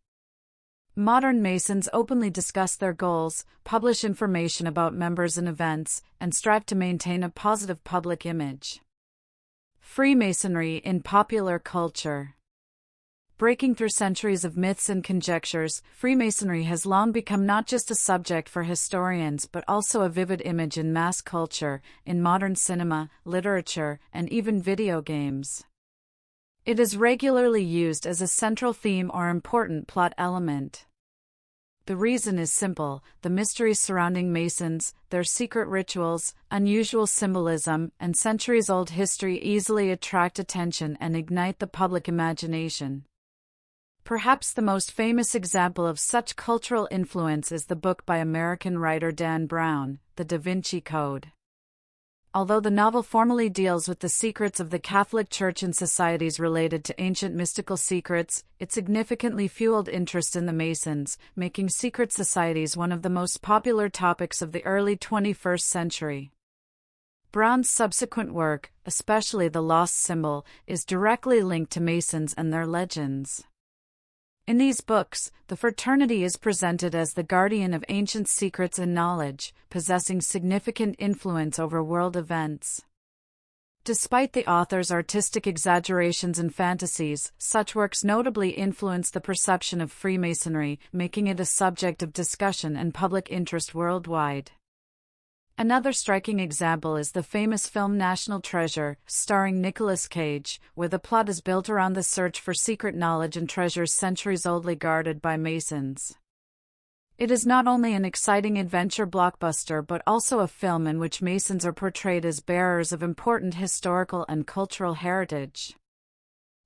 Modern Masons openly discuss their goals, publish information about members and events, and strive to maintain a positive public image. Freemasonry in popular culture. Breaking through centuries of myths and conjectures, Freemasonry has long become not just a subject for historians but also a vivid image in mass culture, in modern cinema, literature, and even video games. It is regularly used as a central theme or important plot element. The reason is simple: the mysteries surrounding Masons, their secret rituals, unusual symbolism, and centuries-old history easily attract attention and ignite the public imagination. Perhaps the most famous example of such cultural influence is the book by American writer Dan Brown, The Da Vinci Code. Although the novel formally deals with the secrets of the Catholic Church and societies related to ancient mystical secrets, it significantly fueled interest in the Masons, making secret societies one of the most popular topics of the early 21st century. Brown's subsequent work, especially The Lost Symbol, is directly linked to Masons and their legends. In these books, the fraternity is presented as the guardian of ancient secrets and knowledge, possessing significant influence over world events. Despite the author's artistic exaggerations and fantasies, such works notably influence the perception of Freemasonry, making it a subject of discussion and public interest worldwide. Another striking example is the famous film National Treasure, starring Nicolas Cage, where the plot is built around the search for secret knowledge and treasures centuries-oldly guarded by Masons. It is not only an exciting adventure blockbuster but also a film in which Masons are portrayed as bearers of important historical and cultural heritage.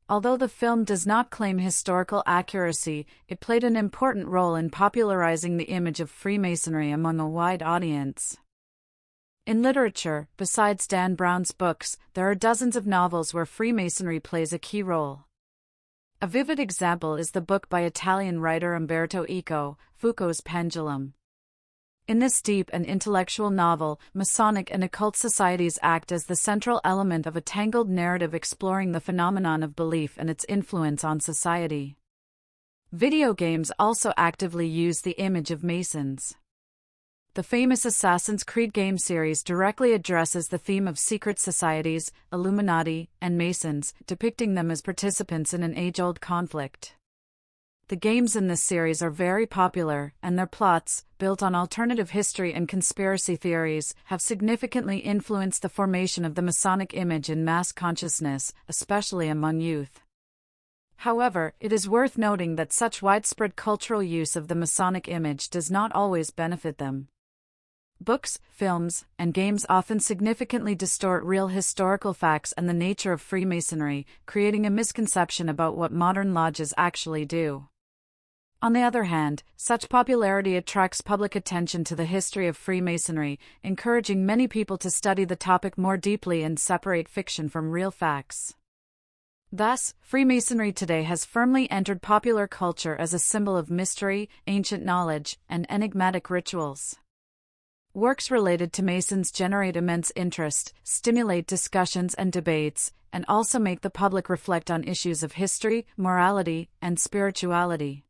Although the film does not claim historical accuracy, it played an important role in popularizing the image of Freemasonry among a wide audience. In literature, besides Dan Brown's books, there are dozens of novels where Freemasonry plays a key role. A vivid example is the book by Italian writer Umberto Eco, Foucault's Pendulum. In this deep and intellectual novel, Masonic and occult societies act as the central element of a tangled narrative exploring the phenomenon of belief and its influence on society. Video games also actively use the image of Masons. The famous Assassin's Creed game series directly addresses the theme of secret societies, Illuminati, and Masons, depicting them as participants in an age-old conflict. The games in this series are very popular, and their plots, built on alternative history and conspiracy theories, have significantly influenced the formation of the Masonic image in mass consciousness, especially among youth. However, it is worth noting that such widespread cultural use of the Masonic image does not always benefit them. Books, films, and games often significantly distort real historical facts and the nature of Freemasonry, creating a misconception about what modern lodges actually do. On the other hand, such popularity attracts public attention to the history of Freemasonry, encouraging many people to study the topic more deeply and separate fiction from real facts. Thus, Freemasonry today has firmly entered popular culture as a symbol of mystery, ancient knowledge, and enigmatic rituals. Works related to Masons generate immense interest, stimulate discussions and debates, and also make the public reflect on issues of history, morality, and spirituality.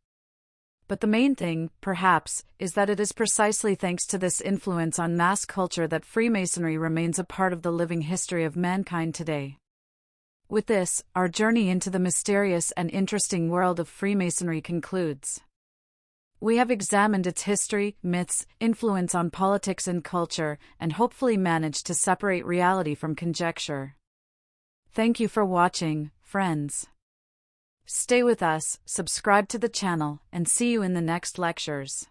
But the main thing, perhaps, is that it is precisely thanks to this influence on mass culture that Freemasonry remains a part of the living history of mankind today. With this, our journey into the mysterious and interesting world of Freemasonry concludes. We have examined its history, myths, influence on politics and culture, and hopefully managed to separate reality from conjecture. Thank you for watching, friends. Stay with us, subscribe to the channel, and see you in the next lectures.